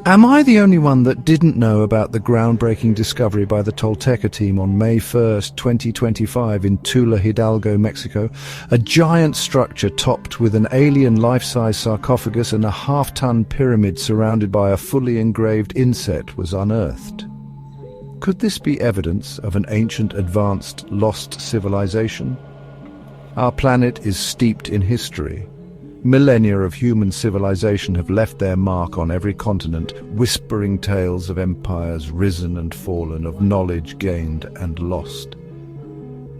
Am I the only one that didn't know about the groundbreaking discovery by the Tolteca team on May 1st, 2025 in Tula, Hidalgo, Mexico? A giant structure topped with an alien life-size sarcophagus and a half-ton pyramid surrounded by a fully engraved inset was unearthed. Could this be evidence of an ancient, advanced, lost civilization? Our planet is steeped in history. Millennia of human civilization have left their mark on every continent, whispering tales of empires risen and fallen, of knowledge gained and lost.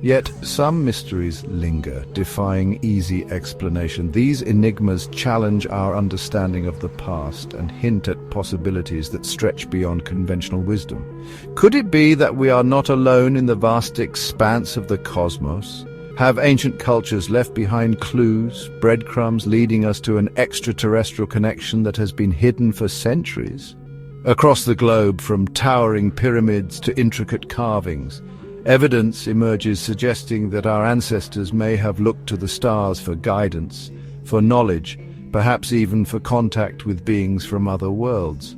Yet some mysteries linger, defying easy explanation. These enigmas challenge our understanding of the past and hint at possibilities that stretch beyond conventional wisdom. Could it be that we are not alone in the vast expanse of the cosmos? Have ancient cultures left behind clues, breadcrumbs leading us to an extraterrestrial connection that has been hidden for centuries? Across the globe, from towering pyramids to intricate carvings, evidence emerges suggesting that our ancestors may have looked to the stars for guidance, for knowledge, perhaps even for contact with beings from other worlds.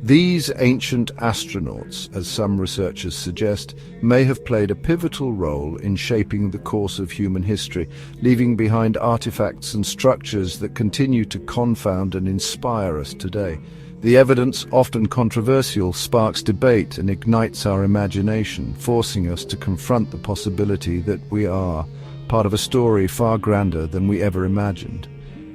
These ancient astronauts, as some researchers suggest, may have played a pivotal role in shaping the course of human history, leaving behind artifacts and structures that continue to confound and inspire us today. The evidence, often controversial, sparks debate and ignites our imagination, forcing us to confront the possibility that we are part of a story far grander than we ever imagined.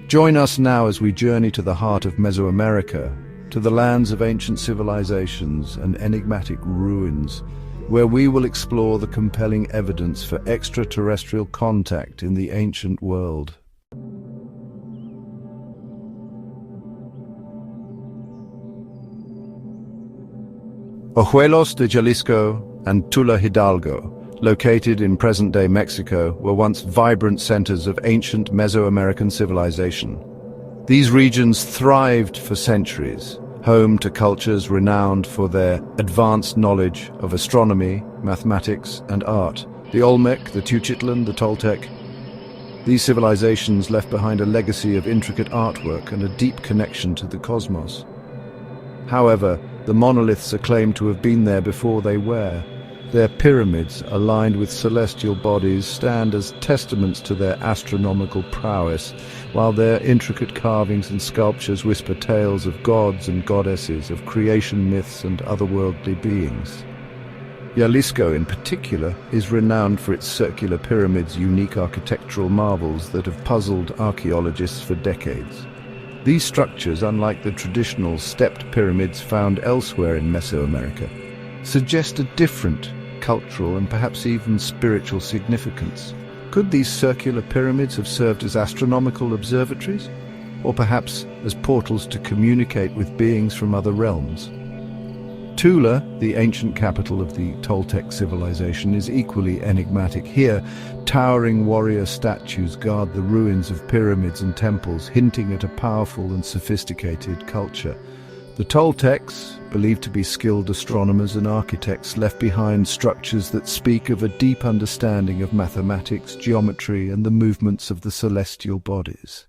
Join us now as we journey to the heart of Mesoamerica, to the lands of ancient civilizations and enigmatic ruins, where we will explore the compelling evidence for extraterrestrial contact in the ancient world. Ojuelos de Jalisco and Tula, Hidalgo, located in present-day Mexico, were once vibrant centers of ancient Mesoamerican civilization. These regions thrived for centuries, home to cultures renowned for their advanced knowledge of astronomy, mathematics, and art. The Olmec, the Teuchitlan, the Toltec. These civilizations left behind a legacy of intricate artwork and a deep connection to the cosmos. However, the monoliths are claimed to have been there before they were. Their pyramids, aligned with celestial bodies, stand as testaments to their astronomical prowess, while their intricate carvings and sculptures whisper tales of gods and goddesses, of creation myths and otherworldly beings. Jalisco, in particular, is renowned for its circular pyramids, unique architectural marvels that have puzzled archaeologists for decades. These structures, unlike the traditional stepped pyramids found elsewhere in Mesoamerica, suggest a different cultural and perhaps even spiritual significance. Could these circular pyramids have served as astronomical observatories, or perhaps as portals to communicate with beings from other realms? Tula, the ancient capital of the Toltec civilization, is equally enigmatic. Here, towering warrior statues guard the ruins of pyramids and temples, hinting at a powerful and sophisticated culture. The Toltecs, believed to be skilled astronomers and architects, left behind structures that speak of a deep understanding of mathematics, geometry, and the movements of the celestial bodies.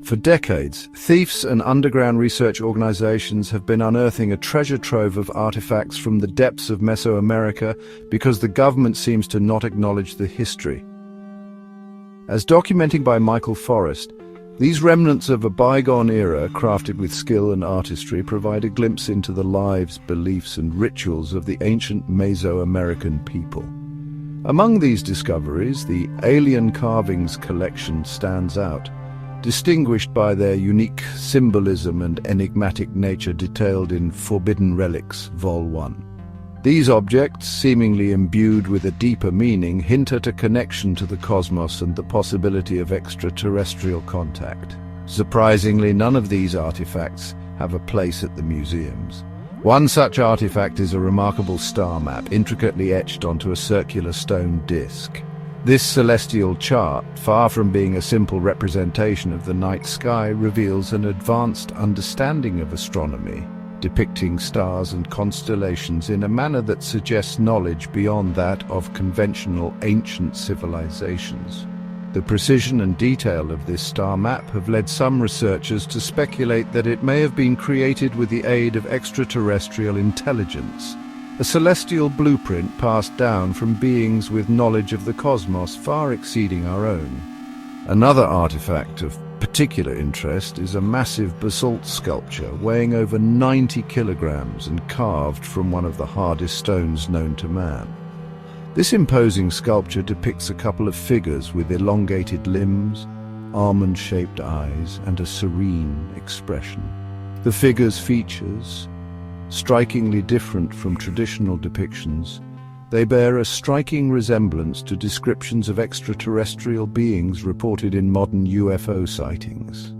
For decades, thieves and underground research organizations have been unearthing a treasure trove of artifacts from the depths of Mesoamerica because the government seems to not acknowledge the history. As documented by Michael Forrest, these remnants of a bygone era, crafted with skill and artistry, provide a glimpse into the lives, beliefs, and rituals of the ancient Mesoamerican people. Among these discoveries, the Alien Carvings collection stands out, distinguished by their unique symbolism and enigmatic nature detailed in Forbidden Relics, Vol. 1. These objects, seemingly imbued with a deeper meaning, hint at a connection to the cosmos and the possibility of extraterrestrial contact. Surprisingly, none of these artifacts have a place at the museums. One such artifact is a remarkable star map, intricately etched onto a circular stone disc. This celestial chart, far from being a simple representation of the night sky, reveals an advanced understanding of astronomy, depicting stars and constellations in a manner that suggests knowledge beyond that of conventional ancient civilizations. The precision and detail of this star map have led some researchers to speculate that it may have been created with the aid of extraterrestrial intelligence, a celestial blueprint passed down from beings with knowledge of the cosmos far exceeding our own. Another artifact of particular interest is a massive basalt sculpture weighing over 90 kilograms and carved from one of the hardest stones known to man. This imposing sculpture depicts a couple of figures with elongated limbs, almond-shaped eyes, and a serene expression. The figures' features, strikingly different from traditional depictions, they bear a striking resemblance to descriptions of extraterrestrial beings reported in modern UFO sightings.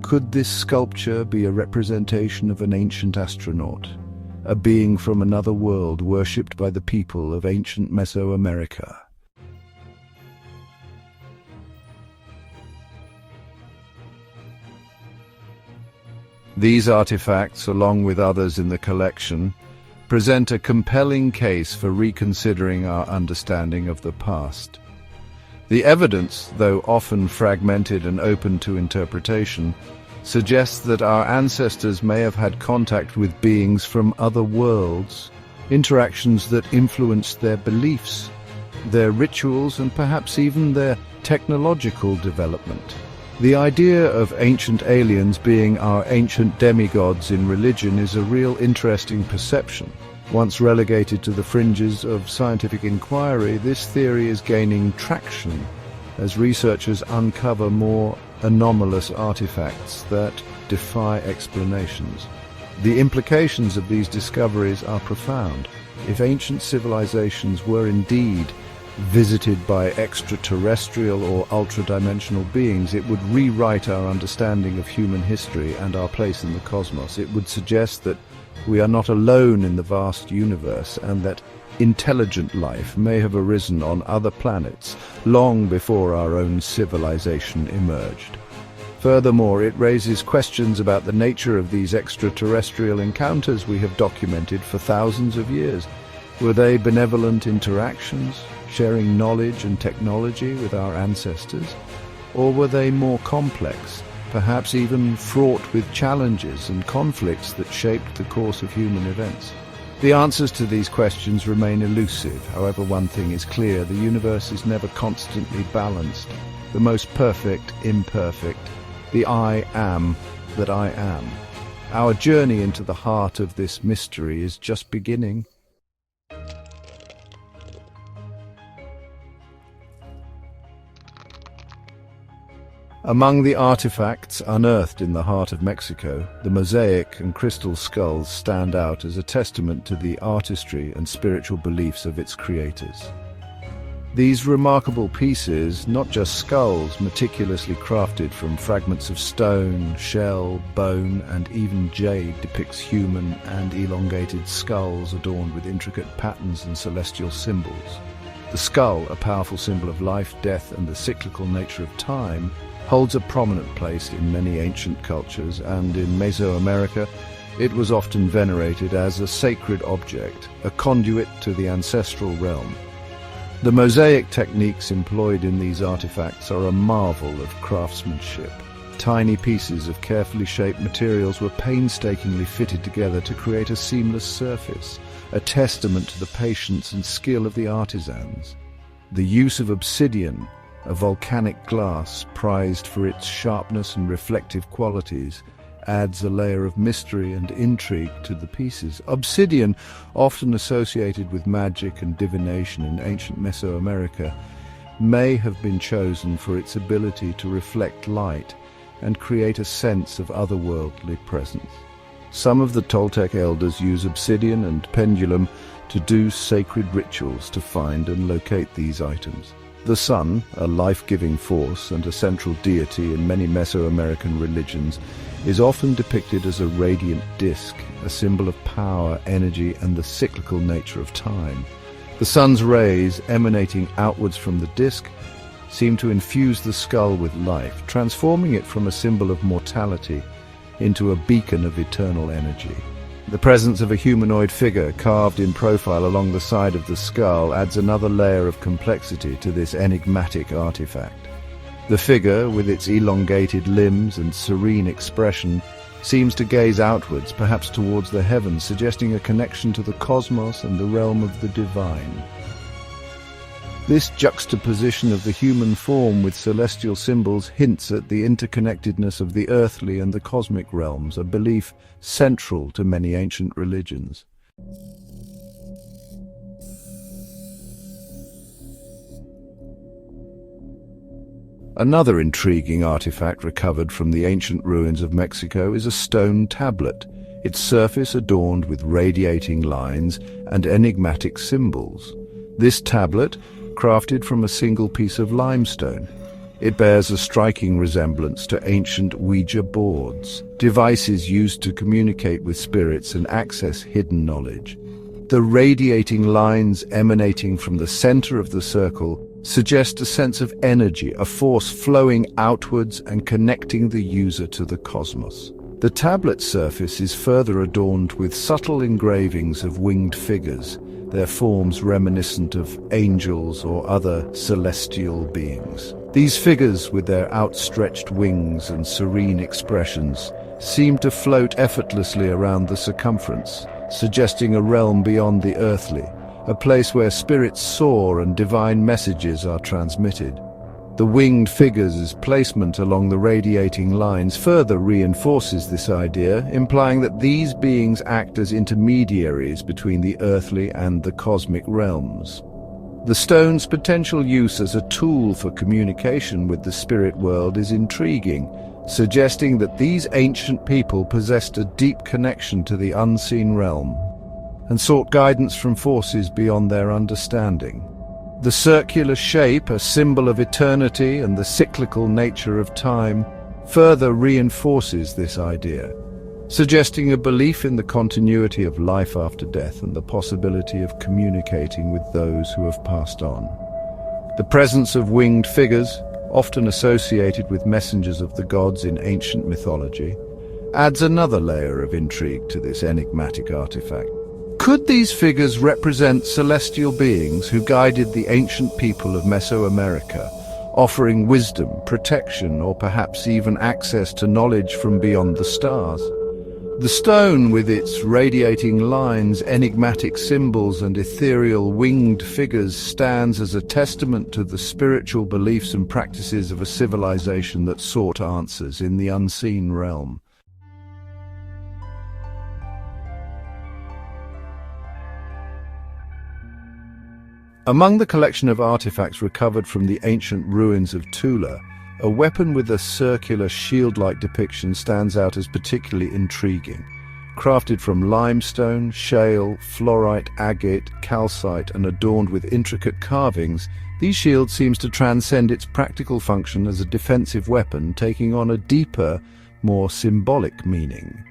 Could this sculpture be a representation of an ancient astronaut, a being from another world worshipped by the people of ancient Mesoamerica? These artifacts, along with others in the collection, present a compelling case for reconsidering our understanding of the past. The evidence, though often fragmented and open to interpretation, suggests that our ancestors may have had contact with beings from other worlds, interactions that influenced their beliefs, their rituals, and perhaps even their technological development. The idea of ancient aliens being our ancient demigods in religion is a real interesting perception. Once relegated to the fringes of scientific inquiry, this theory is gaining traction as researchers uncover more anomalous artifacts that defy explanations. The implications of these discoveries are profound. If ancient civilizations were indeed visited by extraterrestrial or ultra-dimensional beings, it would rewrite our understanding of human history and our place in the cosmos. It would suggest that we are not alone in the vast universe, and that intelligent life may have arisen on other planets long before our own civilization emerged. Furthermore, it raises questions about the nature of these extraterrestrial encounters we have documented for thousands of years. Were they benevolent interactions, sharing knowledge and technology with our ancestors? Or were they more complex, perhaps even fraught with challenges and conflicts that shaped the course of human events? The answers to these questions remain elusive. However, one thing is clear: the universe is never constantly balanced. The most perfect, imperfect, the I am that I am. Our journey into the heart of this mystery is just beginning. Among the artifacts unearthed in the heart of Mexico, the mosaic and crystal skulls stand out as a testament to the artistry and spiritual beliefs of its creators. These remarkable pieces, not just skulls meticulously crafted from fragments of stone, shell, bone, and even jade, depicts human and elongated skulls adorned with intricate patterns and celestial symbols. The skull, a powerful symbol of life, death, and the cyclical nature of time, holds a prominent place in many ancient cultures, and in Mesoamerica it was often venerated as a sacred object, a conduit to the ancestral realm. The mosaic techniques employed in these artifacts are a marvel of craftsmanship. Tiny pieces of carefully shaped materials were painstakingly fitted together to create a seamless surface, a testament to the patience and skill of the artisans. The use of obsidian, a volcanic glass prized for its sharpness and reflective qualities, adds a layer of mystery and intrigue to the pieces. Obsidian, often associated with magic and divination in ancient Mesoamerica, may have been chosen for its ability to reflect light and create a sense of otherworldly presence. Some of the Toltec elders use obsidian and pendulum to do sacred rituals to find and locate these items. The sun, a life-giving force and a central deity in many Mesoamerican religions, is often depicted as a radiant disk, a symbol of power, energy, and the cyclical nature of time. The sun's rays, emanating outwards from the disk, seem to infuse the skull with life, transforming it from a symbol of mortality into a beacon of eternal energy. The presence of a humanoid figure carved in profile along the side of the skull adds another layer of complexity to this enigmatic artifact. The figure, with its elongated limbs and serene expression, seems to gaze outwards, perhaps towards the heavens, suggesting a connection to the cosmos and the realm of the divine. This juxtaposition of the human form with celestial symbols hints at the interconnectedness of the earthly and the cosmic realms, a belief central to many ancient religions. Another intriguing artifact recovered from the ancient ruins of Mexico is a stone tablet, its surface adorned with radiating lines and enigmatic symbols. This tablet, crafted from a single piece of limestone, it bears a striking resemblance to ancient Ouija boards, devices used to communicate with spirits and access hidden knowledge. The radiating lines emanating from the center of the circle suggest a sense of energy, a force flowing outwards and connecting the user to the cosmos. The tablet's surface is further adorned with subtle engravings of winged figures, their forms reminiscent of angels or other celestial beings. These figures, with their outstretched wings and serene expressions, seem to float effortlessly around the circumference, suggesting a realm beyond the earthly, a place where spirits soar and divine messages are transmitted. The winged figures' placement along the radiating lines further reinforces this idea, implying that these beings act as intermediaries between the earthly and the cosmic realms. The stone's potential use as a tool for communication with the spirit world is intriguing, suggesting that these ancient people possessed a deep connection to the unseen realm and sought guidance from forces beyond their understanding. The circular shape, a symbol of eternity and the cyclical nature of time, further reinforces this idea, suggesting a belief in the continuity of life after death and the possibility of communicating with those who have passed on. The presence of winged figures, often associated with messengers of the gods in ancient mythology, adds another layer of intrigue to this enigmatic artifact. Could these figures represent celestial beings who guided the ancient people of Mesoamerica, offering wisdom, protection, or perhaps even access to knowledge from beyond the stars? The stone, with its radiating lines, enigmatic symbols, and ethereal winged figures, stands as a testament to the spiritual beliefs and practices of a civilization that sought answers in the unseen realm. Among the collection of artifacts recovered from the ancient ruins of Tula, a weapon with a circular shield-like depiction stands out as particularly intriguing. Crafted from limestone, shale, fluorite, agate, calcite, and adorned with intricate carvings, these shields seems to transcend its practical function as a defensive weapon, taking on a deeper, more symbolic meaning.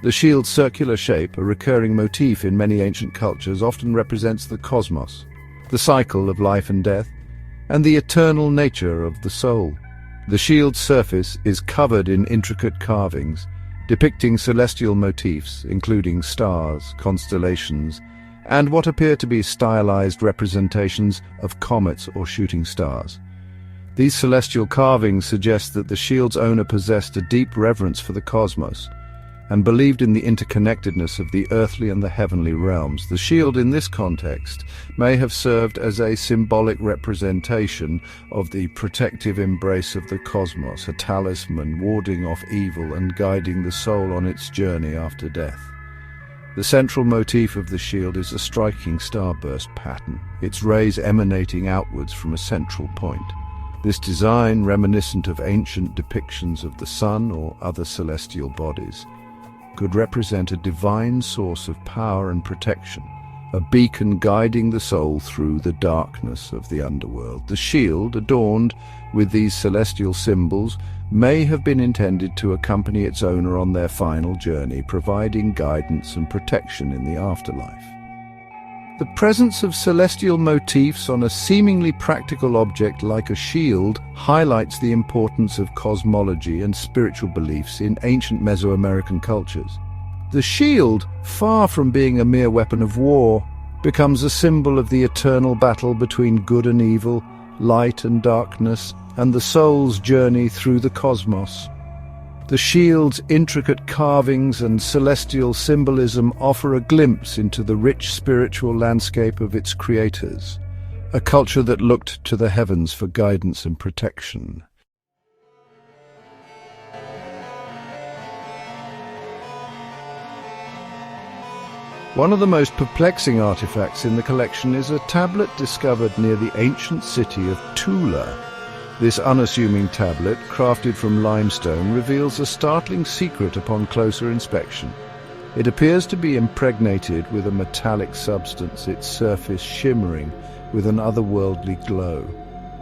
The shield's circular shape, a recurring motif in many ancient cultures, often represents the cosmos, the cycle of life and death, and the eternal nature of the soul. The shield's surface is covered in intricate carvings, depicting celestial motifs, including stars, constellations, and what appear to be stylized representations of comets or shooting stars. These celestial carvings suggest that the shield's owner possessed a deep reverence for the cosmos and believed in the interconnectedness of the earthly and the heavenly realms. The shield in this context may have served as a symbolic representation of the protective embrace of the cosmos, a talisman warding off evil and guiding the soul on its journey after death. The central motif of the shield is a striking starburst pattern, its rays emanating outwards from a central point. This design, reminiscent of ancient depictions of the sun or other celestial bodies, could represent a divine source of power and protection, a beacon guiding the soul through the darkness of the underworld. The shield, adorned with these celestial symbols, may have been intended to accompany its owner on their final journey, providing guidance and protection in the afterlife. The presence of celestial motifs on a seemingly practical object like a shield highlights the importance of cosmology and spiritual beliefs in ancient Mesoamerican cultures. The shield, far from being a mere weapon of war, becomes a symbol of the eternal battle between good and evil, light and darkness, and the soul's journey through the cosmos. The shield's intricate carvings and celestial symbolism offer a glimpse into the rich spiritual landscape of its creators, a culture that looked to the heavens for guidance and protection. One of the most perplexing artifacts in the collection is a tablet discovered near the ancient city of Tula. This unassuming tablet, crafted from limestone, reveals a startling secret upon closer inspection. It appears to be impregnated with a metallic substance, its surface shimmering with an otherworldly glow.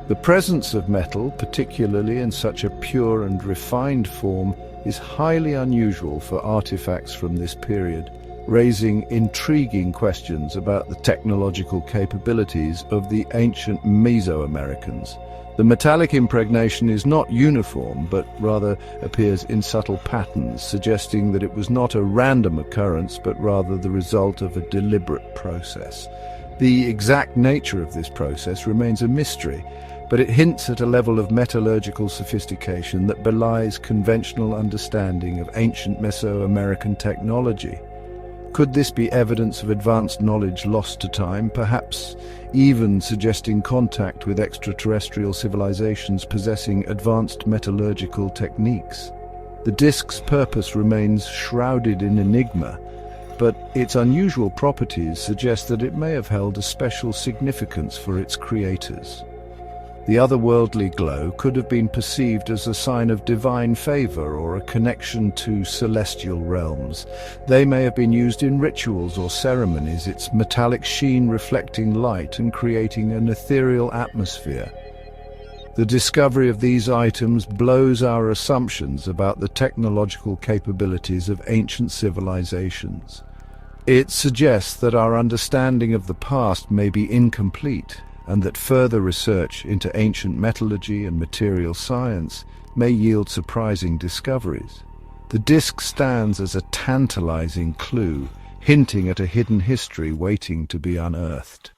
The presence of metal, particularly in such a pure and refined form, is highly unusual for artifacts from this period, raising intriguing questions about the technological capabilities of the ancient Mesoamericans. The metallic impregnation is not uniform, but rather appears in subtle patterns, suggesting that it was not a random occurrence, but rather the result of a deliberate process. The exact nature of this process remains a mystery, but it hints at a level of metallurgical sophistication that belies conventional understanding of ancient Mesoamerican technology. Could this be evidence of advanced knowledge lost to time, perhaps even suggesting contact with extraterrestrial civilizations possessing advanced metallurgical techniques? The disk's purpose remains shrouded in enigma, but its unusual properties suggest that it may have held a special significance for its creators. The otherworldly glow could have been perceived as a sign of divine favor or a connection to celestial realms. They may have been used in rituals or ceremonies, its metallic sheen reflecting light and creating an ethereal atmosphere. The discovery of these items blows our assumptions about the technological capabilities of ancient civilizations. It suggests that our understanding of the past may be incomplete, and that further research into ancient metallurgy and material science may yield surprising discoveries. The disk stands as a tantalizing clue, hinting at a hidden history waiting to be unearthed.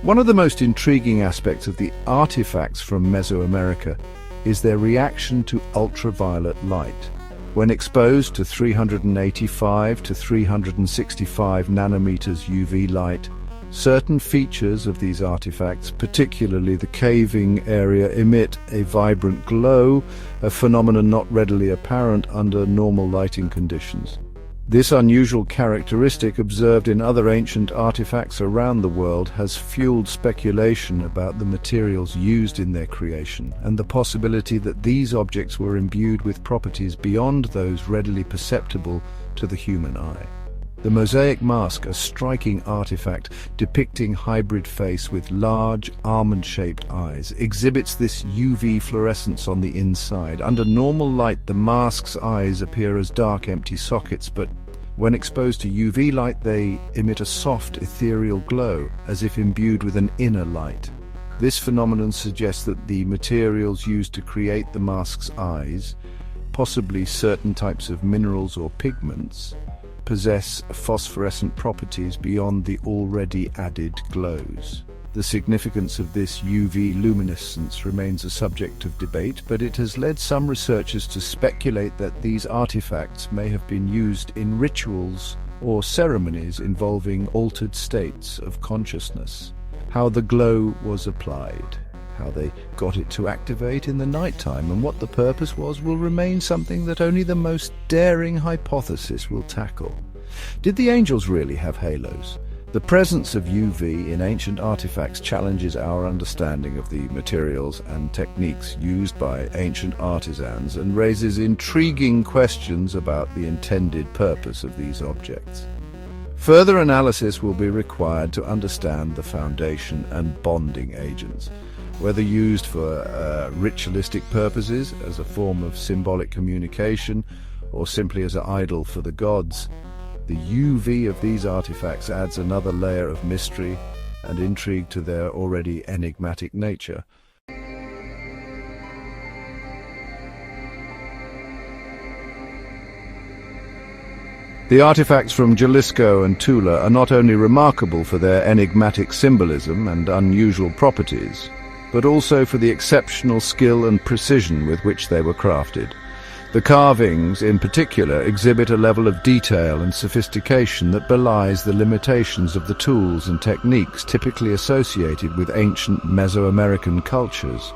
One of the most intriguing aspects of the artifacts from Mesoamerica is their reaction to ultraviolet light. When exposed to 385 to 365 nanometers UV light, certain features of these artifacts, particularly the caving area, emit a vibrant glow, a phenomenon not readily apparent under normal lighting conditions. This unusual characteristic, observed in other ancient artifacts around the world, has fueled speculation about the materials used in their creation and the possibility that these objects were imbued with properties beyond those readily perceptible to the human eye. The mosaic mask, a striking artifact depicting hybrid face with large, almond-shaped eyes, exhibits this UV fluorescence on the inside. Under normal light, the mask's eyes appear as dark, empty sockets, but when exposed to UV light, they emit a soft, ethereal glow, as if imbued with an inner light. This phenomenon suggests that the materials used to create the mask's eyes, possibly certain types of minerals or pigments, possess phosphorescent properties beyond the already added glows. The significance of this UV luminescence remains a subject of debate, but it has led some researchers to speculate that these artifacts may have been used in rituals or ceremonies involving altered states of consciousness. How the glow was applied, how they got it to activate in the nighttime, and what the purpose was will remain something that only the most daring hypothesis will tackle. Did the angels really have halos? The presence of UV in ancient artifacts challenges our understanding of the materials and techniques used by ancient artisans and raises intriguing questions about the intended purpose of these objects. Further analysis will be required to understand the foundation and bonding agents. Whether used for ritualistic purposes, as a form of symbolic communication, or simply as an idol for the gods, the UV of these artifacts adds another layer of mystery and intrigue to their already enigmatic nature. The artifacts from Jalisco and Tula are not only remarkable for their enigmatic symbolism and unusual properties, but also for the exceptional skill and precision with which they were crafted. The carvings, in particular, exhibit a level of detail and sophistication that belies the limitations of the tools and techniques typically associated with ancient Mesoamerican cultures.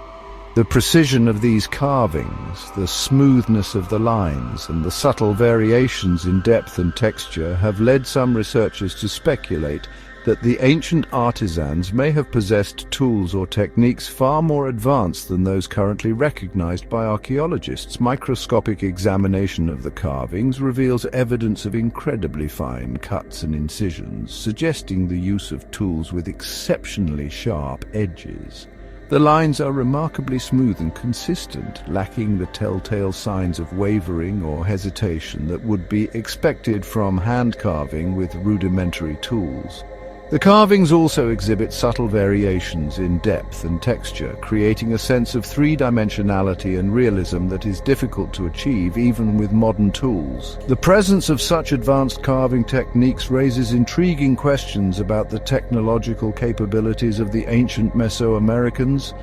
The precision of these carvings, the smoothness of the lines, and the subtle variations in depth and texture have led some researchers to speculate that the ancient artisans may have possessed tools or techniques far more advanced than those currently recognized by archaeologists. Microscopic examination of the carvings reveals evidence of incredibly fine cuts and incisions, suggesting the use of tools with exceptionally sharp edges. The lines are remarkably smooth and consistent, lacking the telltale signs of wavering or hesitation that would be expected from hand carving with rudimentary tools. The carvings also exhibit subtle variations in depth and texture, creating a sense of three-dimensionality and realism that is difficult to achieve even with modern tools. The presence of such advanced carving techniques raises intriguing questions about the technological capabilities of the ancient Mesoamericans.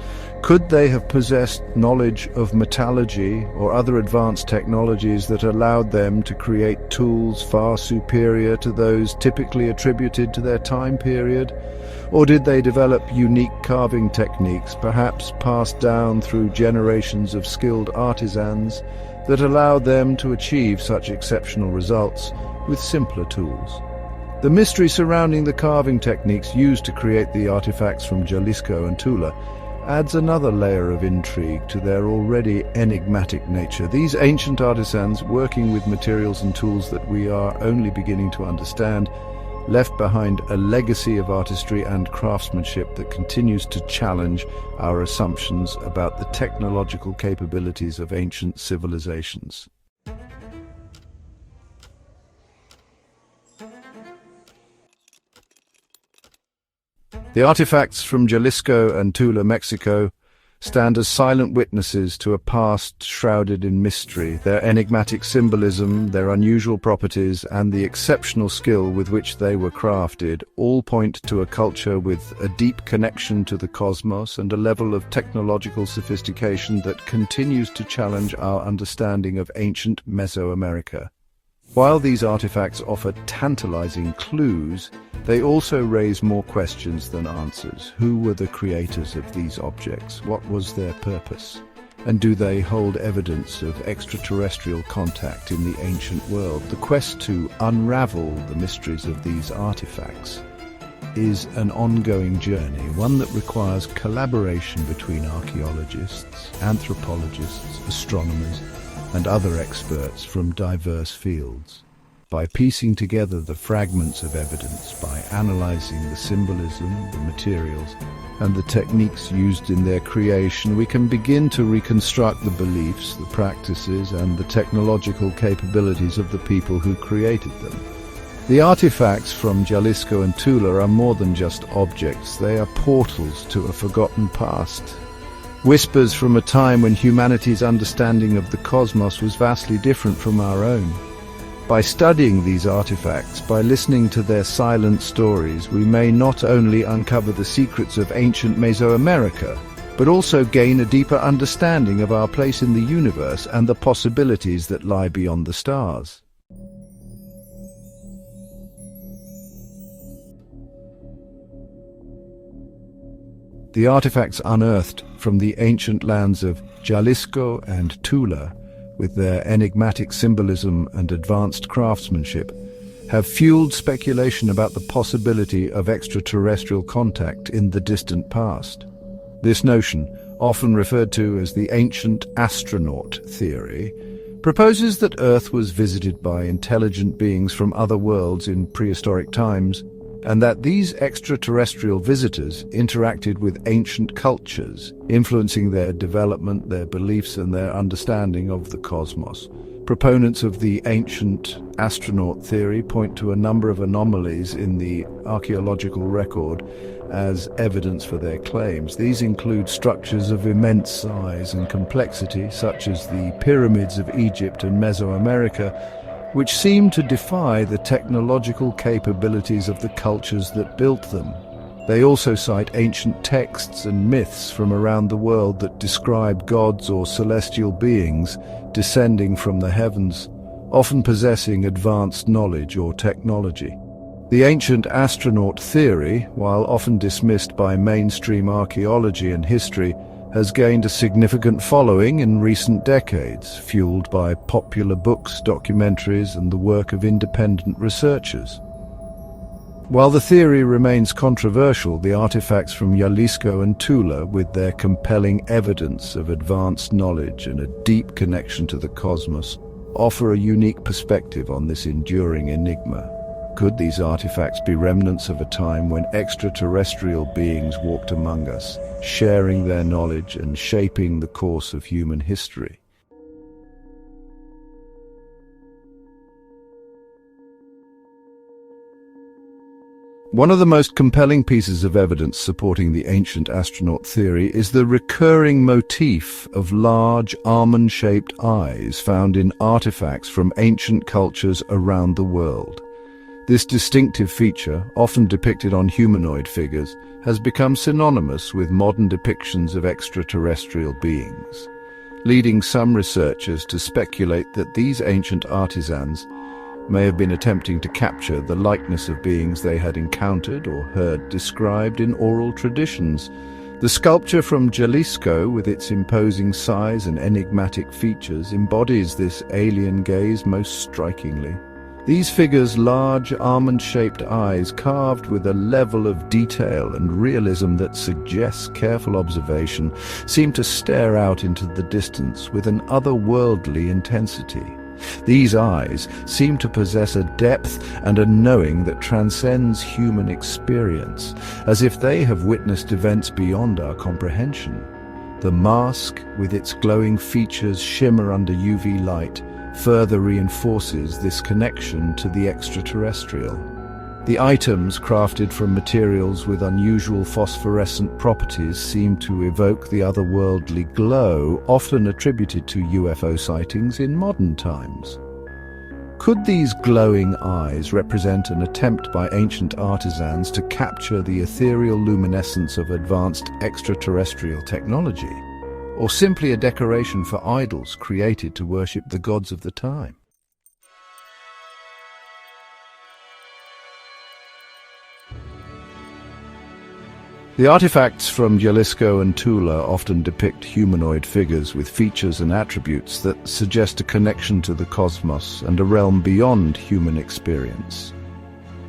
Could they have possessed knowledge of metallurgy or other advanced technologies that allowed them to create tools far superior to those typically attributed to their time period? Or did they develop unique carving techniques, perhaps passed down through generations of skilled artisans, that allowed them to achieve such exceptional results with simpler tools? The mystery surrounding the carving techniques used to create the artifacts from Jalisco and Tula adds another layer of intrigue to their already enigmatic nature. These ancient artisans, working with materials and tools that we are only beginning to understand, left behind a legacy of artistry and craftsmanship that continues to challenge our assumptions about the technological capabilities of ancient civilizations. The artifacts from Jalisco and Tula, Mexico, stand as silent witnesses to a past shrouded in mystery. Their enigmatic symbolism, their unusual properties, and the exceptional skill with which they were crafted all point to a culture with a deep connection to the cosmos and a level of technological sophistication that continues to challenge our understanding of ancient Mesoamerica. While these artifacts offer tantalizing clues, they also raise more questions than answers. Who were the creators of these objects? What was their purpose? And do they hold evidence of extraterrestrial contact in the ancient world? The quest to unravel the mysteries of these artifacts is an ongoing journey, one that requires collaboration between archaeologists, anthropologists, astronomers, and other experts from diverse fields. By piecing together the fragments of evidence, by analyzing the symbolism, the materials, and the techniques used in their creation, we can begin to reconstruct the beliefs, the practices, and the technological capabilities of the people who created them. The artifacts from Jalisco and Tula are more than just objects. They are portals to a forgotten past. Whispers from a time when humanity's understanding of the cosmos was vastly different from our own. By studying these artifacts, by listening to their silent stories, we may not only uncover the secrets of ancient Mesoamerica, but also gain a deeper understanding of our place in the universe and the possibilities that lie beyond the stars. The artifacts unearthed from the ancient lands of Jalisco and Tula, with their enigmatic symbolism and advanced craftsmanship, have fueled speculation about the possibility of extraterrestrial contact in the distant past. This notion, often referred to as the ancient astronaut theory, proposes that Earth was visited by intelligent beings from other worlds in prehistoric times, and that these extraterrestrial visitors interacted with ancient cultures, influencing their development, their beliefs, and their understanding of the cosmos. Proponents of the ancient astronaut theory point to a number of anomalies in the archaeological record as evidence for their claims. These include structures of immense size and complexity, such as the pyramids of Egypt and Mesoamerica, which seem to defy the technological capabilities of the cultures that built them. They also cite ancient texts and myths from around the world that describe gods or celestial beings descending from the heavens, often possessing advanced knowledge or technology. The ancient astronaut theory, while often dismissed by mainstream archaeology and history, has gained a significant following in recent decades, fueled by popular books, documentaries, and the work of independent researchers. While the theory remains controversial, the artifacts from Jalisco and Tula, with their compelling evidence of advanced knowledge and a deep connection to the cosmos, offer a unique perspective on this enduring enigma. Could these artifacts be remnants of a time when extraterrestrial beings walked among us, sharing their knowledge and shaping the course of human history? One of the most compelling pieces of evidence supporting the ancient astronaut theory is the recurring motif of large, almond-shaped eyes found in artifacts from ancient cultures around the world. This distinctive feature, often depicted on humanoid figures, has become synonymous with modern depictions of extraterrestrial beings, leading some researchers to speculate that these ancient artisans may have been attempting to capture the likeness of beings they had encountered or heard described in oral traditions. The sculpture from Jalisco, with its imposing size and enigmatic features, embodies this alien gaze most strikingly. These figures' large, almond-shaped eyes, carved with a level of detail and realism that suggests careful observation, seem to stare out into the distance with an otherworldly intensity. These eyes seem to possess a depth and a knowing that transcends human experience, as if they have witnessed events beyond our comprehension. The mask, with its glowing features shimmer under UV light, further reinforces this connection to the extraterrestrial. The items, crafted from materials with unusual phosphorescent properties, seem to evoke the otherworldly glow often attributed to UFO sightings in modern times. Could these glowing eyes represent an attempt by ancient artisans to capture the ethereal luminescence of advanced extraterrestrial technology, or simply a decoration for idols created to worship the gods of the time? The artifacts from Jalisco and Tula often depict humanoid figures with features and attributes that suggest a connection to the cosmos and a realm beyond human experience.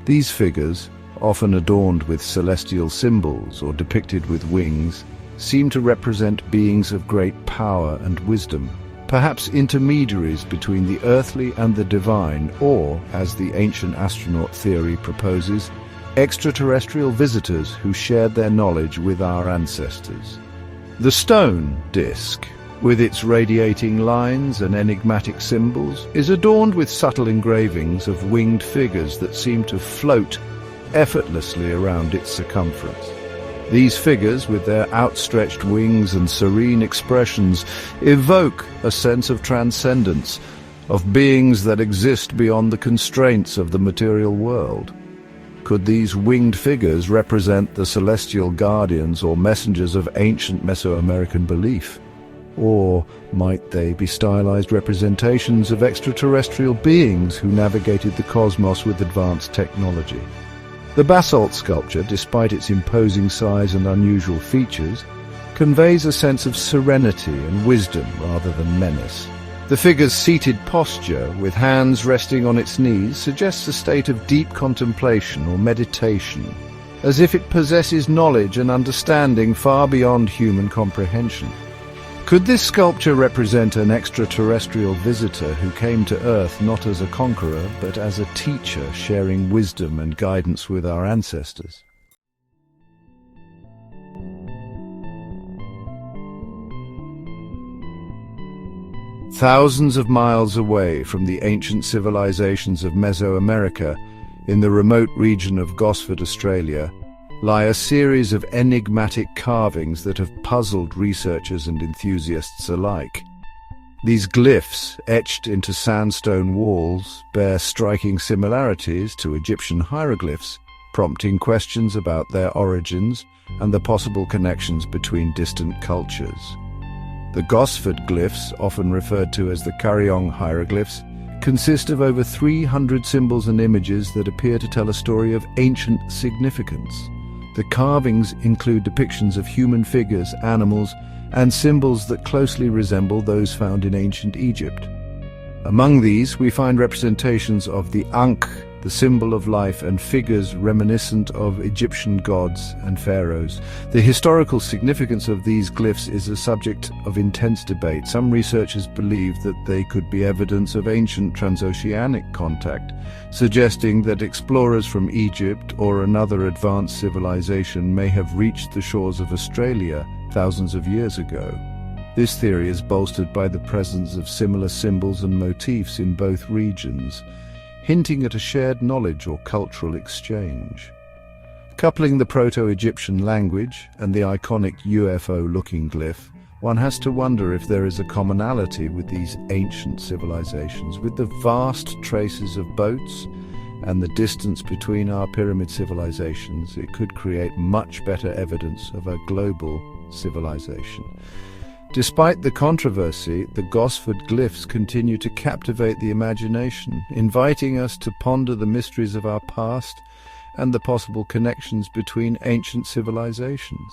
These figures, often adorned with celestial symbols or depicted with wings, seem to represent beings of great power and wisdom, perhaps intermediaries between the earthly and the divine, or, as the ancient astronaut theory proposes, extraterrestrial visitors who shared their knowledge with our ancestors. The stone disc, with its radiating lines and enigmatic symbols, is adorned with subtle engravings of winged figures that seem to float effortlessly around its circumference. These figures, with their outstretched wings and serene expressions, evoke a sense of transcendence, of beings that exist beyond the constraints of the material world. Could these winged figures represent the celestial guardians or messengers of ancient Mesoamerican belief? Or might they be stylized representations of extraterrestrial beings who navigated the cosmos with advanced technology? The basalt sculpture, despite its imposing size and unusual features, conveys a sense of serenity and wisdom rather than menace. The figure's seated posture, with hands resting on its knees, suggests a state of deep contemplation or meditation, as if it possesses knowledge and understanding far beyond human comprehension. Could this sculpture represent an extraterrestrial visitor who came to Earth not as a conqueror, but as a teacher, sharing wisdom and guidance with our ancestors? Thousands of miles away from the ancient civilizations of Mesoamerica, in the remote region of Gosford, Australia, lie a series of enigmatic carvings that have puzzled researchers and enthusiasts alike. These glyphs, etched into sandstone walls, bear striking similarities to Egyptian hieroglyphs, prompting questions about their origins and the possible connections between distant cultures. The Gosford glyphs, often referred to as the Karyong hieroglyphs, consist of over 300 symbols and images that appear to tell a story of ancient significance. The carvings include depictions of human figures, animals, and symbols that closely resemble those found in ancient Egypt. Among these, we find representations of the Ankh, the symbol of life, and figures reminiscent of Egyptian gods and pharaohs. The historical significance of these glyphs is a subject of intense debate. Some researchers believe that they could be evidence of ancient transoceanic contact, suggesting that explorers from Egypt or another advanced civilization may have reached the shores of Australia thousands of years ago. This theory is bolstered by the presence of similar symbols and motifs in both regions, hinting at a shared knowledge or cultural exchange. Coupling the Proto-Egyptian language and the iconic UFO-looking glyph, one has to wonder if there is a commonality with these ancient civilizations. With the vast traces of boats and the distance between our pyramid civilizations, it could create much better evidence of a global civilization. Despite the controversy, the Gosford glyphs continue to captivate the imagination, inviting us to ponder the mysteries of our past and the possible connections between ancient civilizations.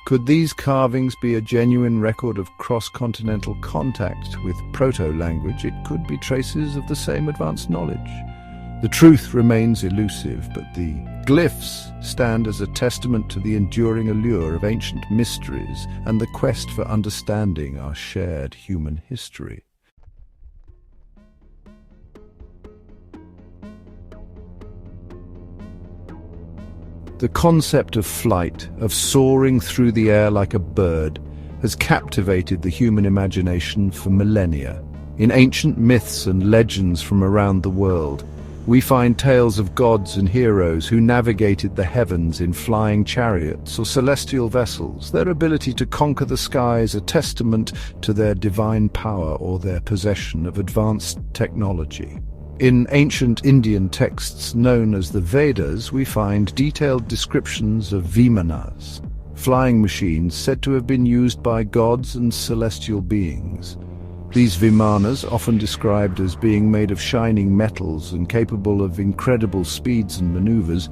Could these carvings be a genuine record of cross-continental contact with proto-language? It could be traces of the same advanced knowledge. The truth remains elusive, but the glyphs stand as a testament to the enduring allure of ancient mysteries and the quest for understanding our shared human history. The concept of flight, of soaring through the air like a bird, has captivated the human imagination for millennia. In ancient myths and legends from around the world, we find tales of gods and heroes who navigated the heavens in flying chariots or celestial vessels. Their ability to conquer the sky is a testament to their divine power or their possession of advanced technology. In ancient Indian texts known as the Vedas, we find detailed descriptions of vimanas, flying machines said to have been used by gods and celestial beings. These vimanas, often described as being made of shining metals and capable of incredible speeds and maneuvers,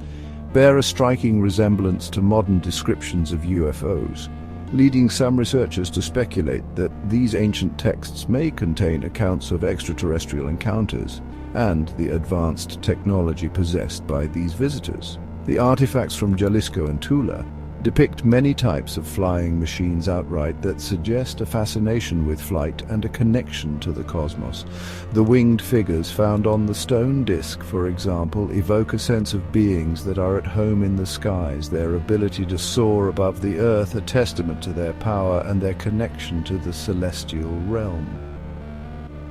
bear a striking resemblance to modern descriptions of UFOs, leading some researchers to speculate that these ancient texts may contain accounts of extraterrestrial encounters and the advanced technology possessed by these visitors. The artifacts from Jalisco and Tula depict many types of flying machines outright that suggest a fascination with flight and a connection to the cosmos. The winged figures found on the stone disc, for example, evoke a sense of beings that are at home in the skies, their ability to soar above the earth a testament to their power and their connection to the celestial realm.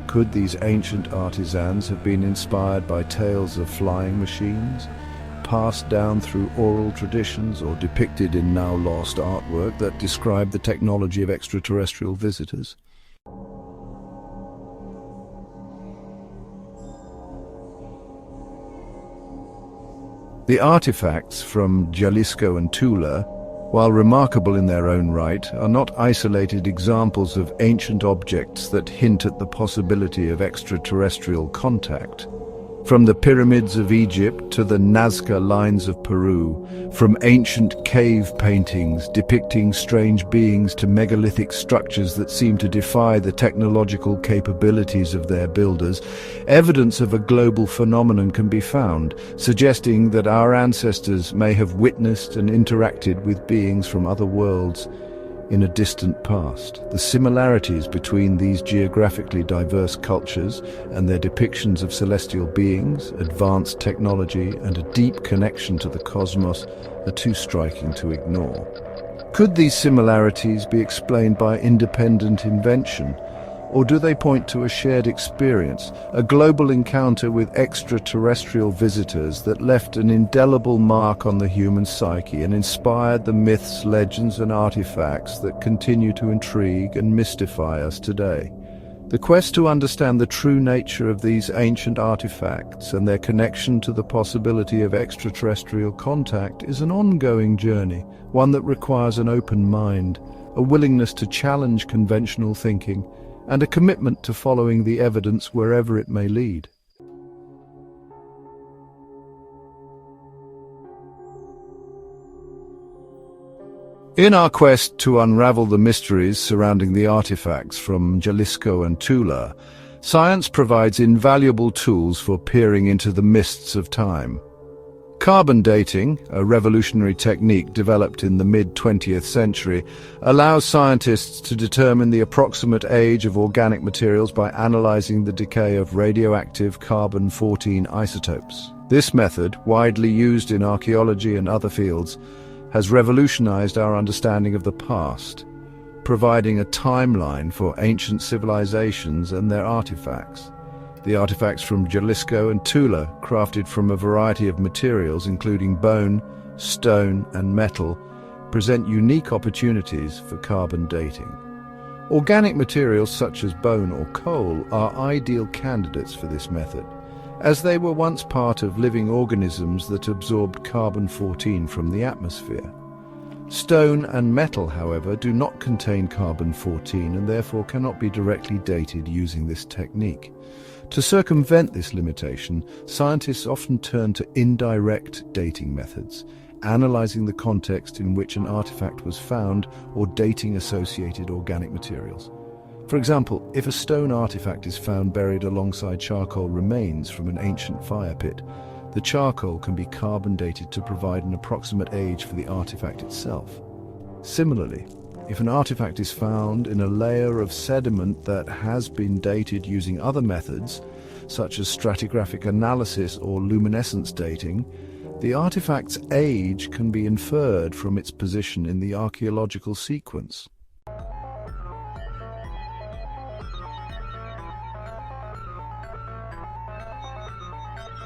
Could these ancient artisans have been inspired by tales of flying machines, passed down through oral traditions or depicted in now lost artwork that describe the technology of extraterrestrial visitors? The artifacts from Jalisco and Tula, while remarkable in their own right, are not isolated examples of ancient objects that hint at the possibility of extraterrestrial contact. From the pyramids of Egypt to the Nazca lines of Peru, from ancient cave paintings depicting strange beings to megalithic structures that seem to defy the technological capabilities of their builders, evidence of a global phenomenon can be found, suggesting that our ancestors may have witnessed and interacted with beings from other worlds in a distant past. The similarities between these geographically diverse cultures and their depictions of celestial beings, advanced technology, and a deep connection to the cosmos are too striking to ignore. Could these similarities be explained by independent invention, or do they point to a shared experience, a global encounter with extraterrestrial visitors that left an indelible mark on the human psyche and inspired the myths, legends, and artifacts that continue to intrigue and mystify us today? The quest to understand the true nature of these ancient artifacts and their connection to the possibility of extraterrestrial contact is an ongoing journey, one that requires an open mind, a willingness to challenge conventional thinking, and a commitment to following the evidence wherever it may lead. In our quest to unravel the mysteries surrounding the artifacts from Jalisco and Tula, science provides invaluable tools for peering into the mists of time. Carbon dating, a revolutionary technique developed in the mid-20th century, allows scientists to determine the approximate age of organic materials by analyzing the decay of radioactive carbon-14 isotopes. This method, widely used in archaeology and other fields, has revolutionized our understanding of the past, providing a timeline for ancient civilizations and their artifacts. The artifacts from Jalisco and Tula, crafted from a variety of materials including bone, stone, and metal, present unique opportunities for carbon dating. Organic materials such as bone or coal are ideal candidates for this method, as they were once part of living organisms that absorbed carbon-14 from the atmosphere. Stone and metal, however, do not contain carbon-14 and therefore cannot be directly dated using this technique. To circumvent this limitation, scientists often turn to indirect dating methods, analyzing the context in which an artifact was found or dating associated organic materials. For example, if a stone artifact is found buried alongside charcoal remains from an ancient fire pit, the charcoal can be carbon dated to provide an approximate age for the artifact itself. Similarly, if an artifact is found in a layer of sediment that has been dated using other methods, such as stratigraphic analysis or luminescence dating, the artifact's age can be inferred from its position in the archaeological sequence.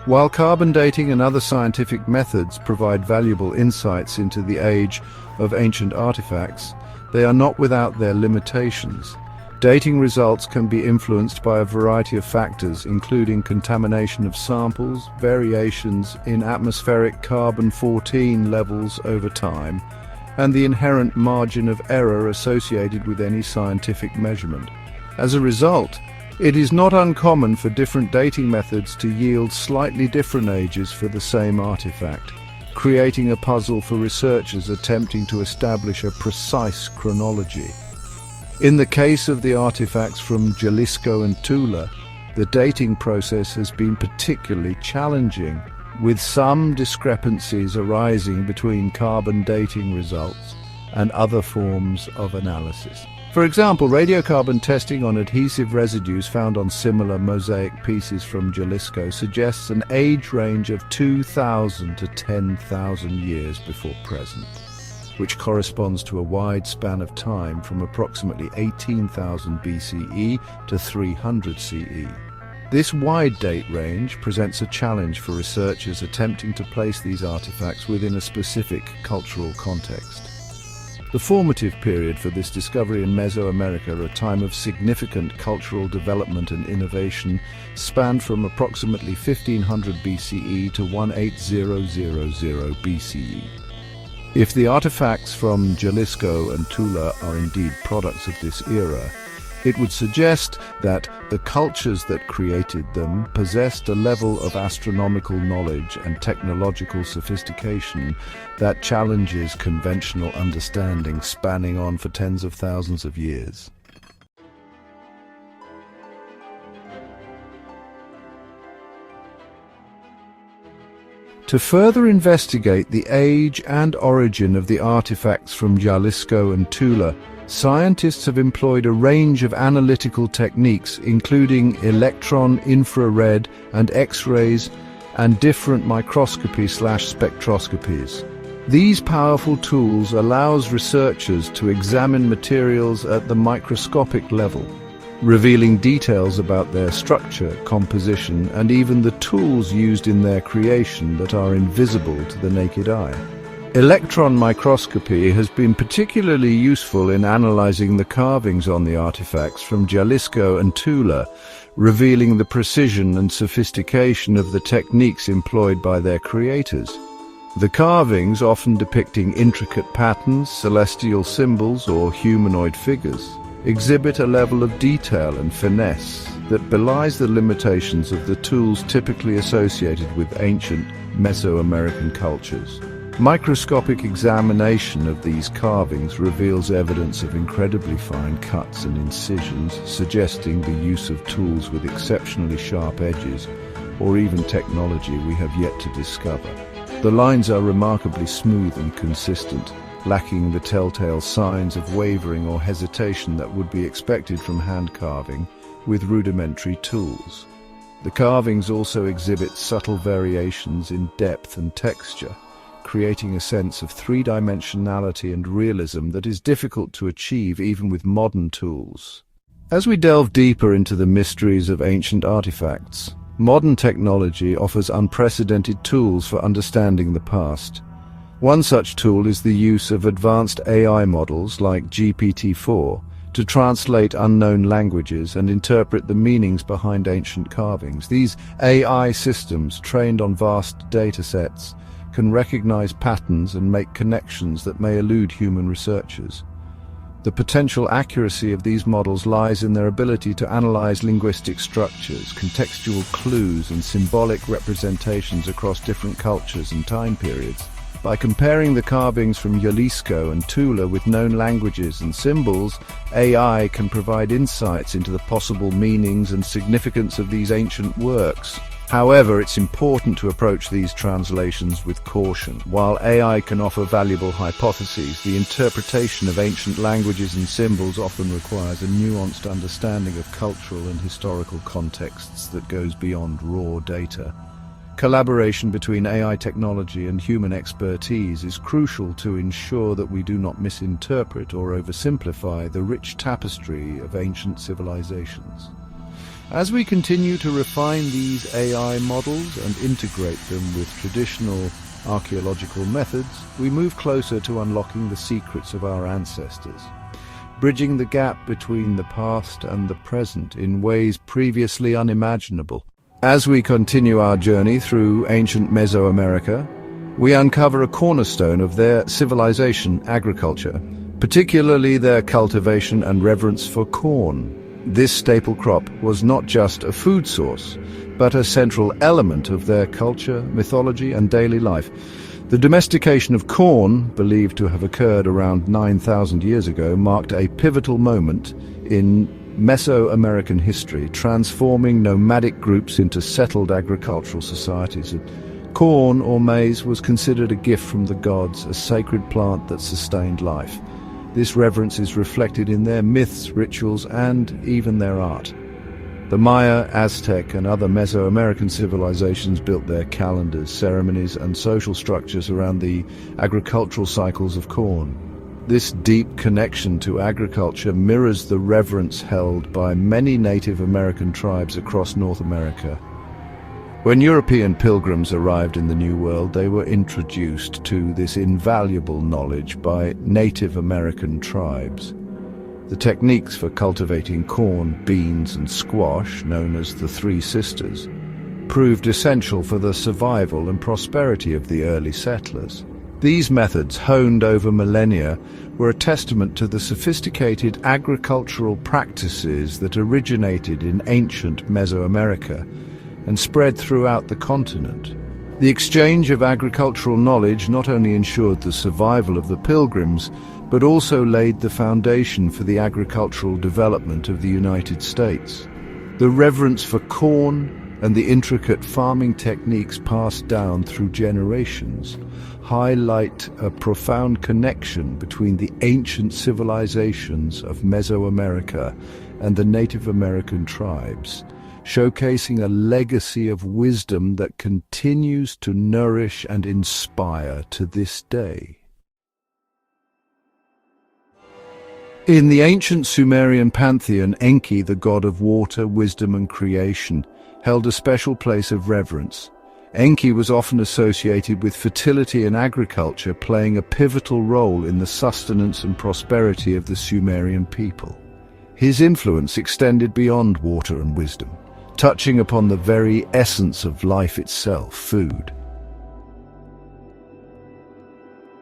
While carbon dating and other scientific methods provide valuable insights into the age of ancient artifacts, they are not without their limitations. Dating results can be influenced by a variety of factors, including contamination of samples, variations in atmospheric carbon-14 levels over time, and the inherent margin of error associated with any scientific measurement. As a result, it is not uncommon for different dating methods to yield slightly different ages for the same artifact, creating a puzzle for researchers attempting to establish a precise chronology. In the case of the artifacts from Jalisco and Tula, the dating process has been particularly challenging, with some discrepancies arising between carbon dating results and other forms of analysis. For example, radiocarbon testing on adhesive residues found on similar mosaic pieces from Jalisco suggests an age range of 2,000 to 10,000 years before present, which corresponds to a wide span of time from approximately 18,000 BCE to 300 CE. This wide date range presents a challenge for researchers attempting to place these artifacts within a specific cultural context. The formative period for this discovery in Mesoamerica, a time of significant cultural development and innovation, spanned from approximately 1500 BCE to 18000 BCE. If the artifacts from Jalisco and Tula are indeed products of this era, it would suggest that the cultures that created them possessed a level of astronomical knowledge and technological sophistication that challenges conventional understanding spanning on for tens of thousands of years. To further investigate the age and origin of the artifacts from Jalisco and Tula, scientists have employed a range of analytical techniques, including electron, infrared, and X-rays, and different microscopy/spectroscopies. These powerful tools allows researchers to examine materials at the microscopic level, revealing details about their structure, composition, and even the tools used in their creation that are invisible to the naked eye. Electron microscopy has been particularly useful in analyzing the carvings on the artifacts from Jalisco and Tula, revealing the precision and sophistication of the techniques employed by their creators. The carvings, often depicting intricate patterns, celestial symbols, or humanoid figures, exhibit a level of detail and finesse that belies the limitations of the tools typically associated with ancient Mesoamerican cultures. Microscopic examination of these carvings reveals evidence of incredibly fine cuts and incisions, suggesting the use of tools with exceptionally sharp edges, or even technology we have yet to discover. The lines are remarkably smooth and consistent, lacking the telltale signs of wavering or hesitation that would be expected from hand carving with rudimentary tools. The carvings also exhibit subtle variations in depth and texture, creating a sense of three-dimensionality and realism that is difficult to achieve even with modern tools. As we delve deeper into the mysteries of ancient artifacts, modern technology offers unprecedented tools for understanding the past. One such tool is the use of advanced AI models like GPT-4 to translate unknown languages and interpret the meanings behind ancient carvings. These AI systems, trained on vast data sets, can recognize patterns and make connections that may elude human researchers. The potential accuracy of these models lies in their ability to analyze linguistic structures, contextual clues, and symbolic representations across different cultures and time periods. By comparing the carvings from Jalisco and Tula with known languages and symbols, AI can provide insights into the possible meanings and significance of these ancient works. However, it's important to approach these translations with caution. While AI can offer valuable hypotheses, the interpretation of ancient languages and symbols often requires a nuanced understanding of cultural and historical contexts that goes beyond raw data. Collaboration between AI technology and human expertise is crucial to ensure that we do not misinterpret or oversimplify the rich tapestry of ancient civilizations. As we continue to refine these AI models and integrate them with traditional archaeological methods, we move closer to unlocking the secrets of our ancestors, bridging the gap between the past and the present in ways previously unimaginable. As we continue our journey through ancient Mesoamerica, we uncover a cornerstone of their civilization, agriculture, particularly their cultivation and reverence for corn. This staple crop was not just a food source, but a central element of their culture, mythology, and daily life. The domestication of corn, believed to have occurred around 9,000 years ago, marked a pivotal moment in Mesoamerican history, transforming nomadic groups into settled agricultural societies. Corn, or maize, was considered a gift from the gods, a sacred plant that sustained life. This reverence is reflected in their myths, rituals, and even their art. The Maya, Aztec, and other Mesoamerican civilizations built their calendars, ceremonies, and social structures around the agricultural cycles of corn. This deep connection to agriculture mirrors the reverence held by many Native American tribes across North America. When European pilgrims arrived in the New World, they were introduced to this invaluable knowledge by Native American tribes. The techniques for cultivating corn, beans, and squash, known as the Three Sisters, proved essential for the survival and prosperity of the early settlers. These methods, honed over millennia, were a testament to the sophisticated agricultural practices that originated in ancient Mesoamerica and spread throughout the continent. The exchange of agricultural knowledge not only ensured the survival of the pilgrims, but also laid the foundation for the agricultural development of the United States. The reverence for corn and the intricate farming techniques passed down through generations highlight a profound connection between the ancient civilizations of Mesoamerica and the Native American tribes, showcasing a legacy of wisdom that continues to nourish and inspire to this day. In the ancient Sumerian pantheon, Enki, the god of water, wisdom, and creation, held a special place of reverence. Enki was often associated with fertility and agriculture, playing a pivotal role in the sustenance and prosperity of the Sumerian people. His influence extended beyond water and wisdom, touching upon the very essence of life itself, food.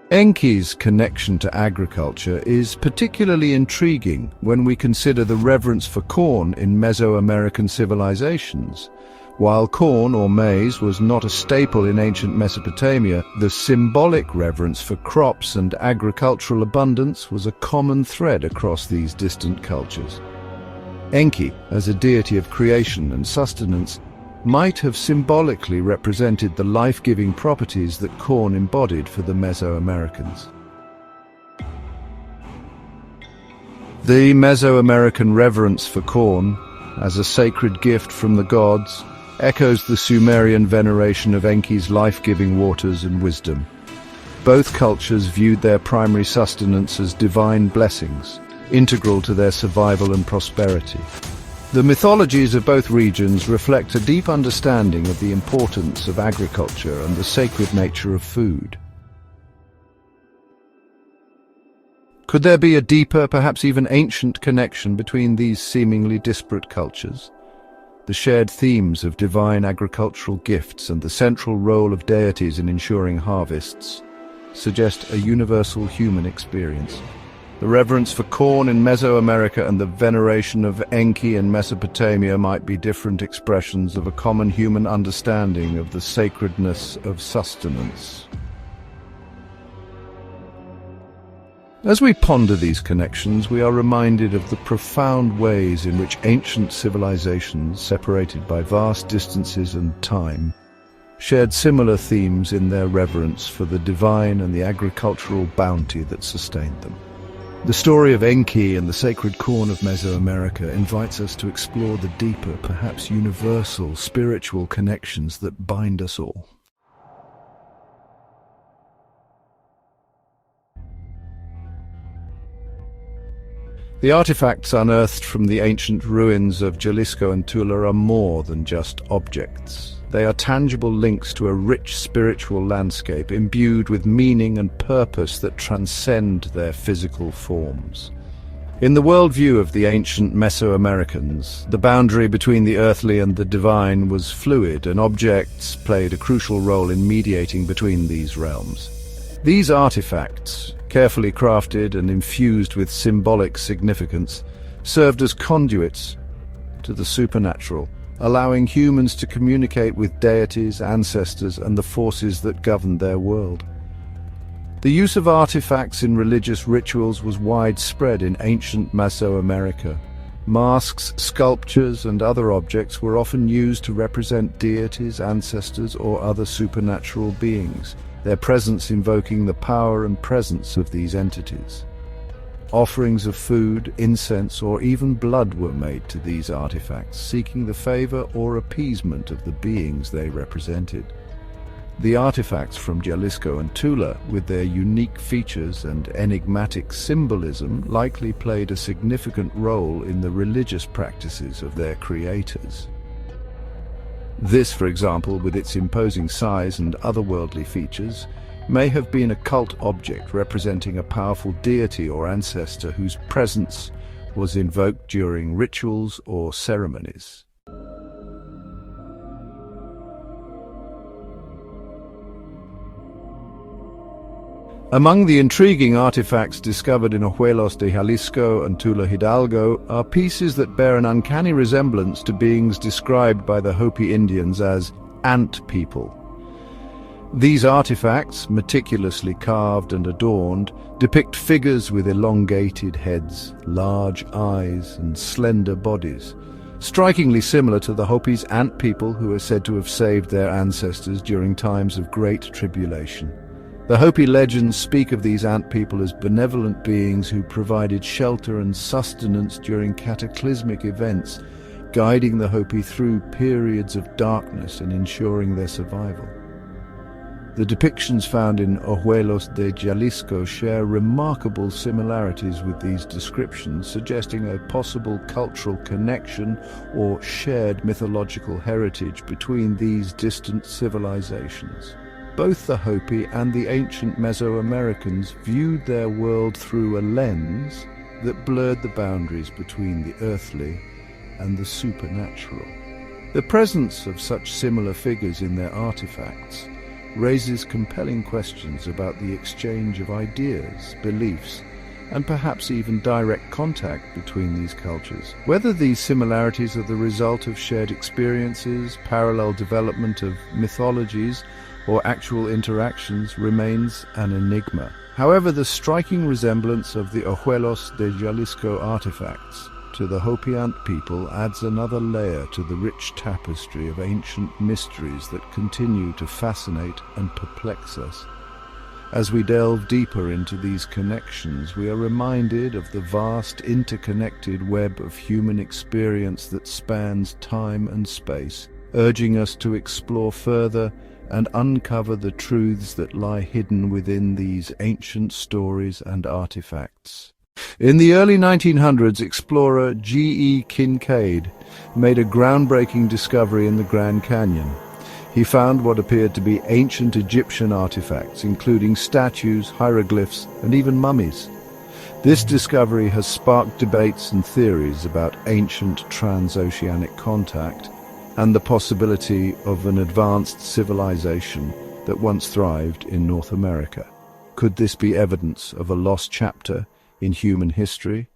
Enki's connection to agriculture is particularly intriguing when we consider the reverence for corn in Mesoamerican civilizations. While corn or maize was not a staple in ancient Mesopotamia, the symbolic reverence for crops and agricultural abundance was a common thread across these distant cultures. Enki, as a deity of creation and sustenance, might have symbolically represented the life-giving properties that corn embodied for the Mesoamericans. The Mesoamerican reverence for corn, as a sacred gift from the gods, echoes the Sumerian veneration of Enki's life-giving waters and wisdom. Both cultures viewed their primary sustenance as divine blessings, integral to their survival and prosperity. The mythologies of both regions reflect a deep understanding of the importance of agriculture and the sacred nature of food. Could there be a deeper, perhaps even ancient connection between these seemingly disparate cultures? The shared themes of divine agricultural gifts and the central role of deities in ensuring harvests suggest a universal human experience. The reverence for corn in Mesoamerica and the veneration of Enki in Mesopotamia might be different expressions of a common human understanding of the sacredness of sustenance. As we ponder these connections, we are reminded of the profound ways in which ancient civilizations, separated by vast distances and time, shared similar themes in their reverence for the divine and the agricultural bounty that sustained them. The story of Enki and the sacred corn of Mesoamerica invites us to explore the deeper, perhaps universal, spiritual connections that bind us all. The artifacts unearthed from the ancient ruins of Jalisco and Tula are more than just objects. They are tangible links to a rich spiritual landscape imbued with meaning and purpose that transcend their physical forms. In the worldview of the ancient Mesoamericans, the boundary between the earthly and the divine was fluid, and objects played a crucial role in mediating between these realms. These artifacts, carefully crafted and infused with symbolic significance, served as conduits to the supernatural, allowing humans to communicate with deities, ancestors, and the forces that governed their world. The use of artifacts in religious rituals was widespread in ancient Mesoamerica. Masks, sculptures, and other objects were often used to represent deities, ancestors, or other supernatural beings, their presence invoking the power and presence of these entities. Offerings of food, incense, or even blood were made to these artifacts, seeking the favor or appeasement of the beings they represented. The artifacts from Jalisco and Tula, with their unique features and enigmatic symbolism, likely played a significant role in the religious practices of their creators. This, for example, with its imposing size and otherworldly features, may have been a cult object representing a powerful deity or ancestor whose presence was invoked during rituals or ceremonies. Among the intriguing artifacts discovered in Ojuelos de Jalisco and Tula Hidalgo are pieces that bear an uncanny resemblance to beings described by the Hopi Indians as ant people. These artifacts, meticulously carved and adorned, depict figures with elongated heads, large eyes, and slender bodies, strikingly similar to the Hopi's ant people who are said to have saved their ancestors during times of great tribulation. The Hopi legends speak of these ant people as benevolent beings who provided shelter and sustenance during cataclysmic events, guiding the Hopi through periods of darkness and ensuring their survival. The depictions found in Ojuelos de Jalisco share remarkable similarities with these descriptions, suggesting a possible cultural connection or shared mythological heritage between these distant civilizations. Both the Hopi and the ancient Mesoamericans viewed their world through a lens that blurred the boundaries between the earthly and the supernatural. The presence of such similar figures in their artifacts raises compelling questions about the exchange of ideas, beliefs, and perhaps even direct contact between these cultures. Whether these similarities are the result of shared experiences, parallel development of mythologies, or actual interactions remains an enigma. However, the striking resemblance of the Ojuelos de Jalisco artifacts to the Hopi-Ant people adds another layer to the rich tapestry of ancient mysteries that continue to fascinate and perplex us. As we delve deeper into these connections, we are reminded of the vast interconnected web of human experience that spans time and space, urging us to explore further and uncover the truths that lie hidden within these ancient stories and artifacts. In the early 1900s, explorer G.E. Kincaid made a groundbreaking discovery in the Grand Canyon. He found what appeared to be ancient Egyptian artifacts, including statues, hieroglyphs, and even mummies. This discovery has sparked debates and theories about ancient transoceanic contact and the possibility of an advanced civilization that once thrived in North America. Could this be evidence of a lost chapter in human history?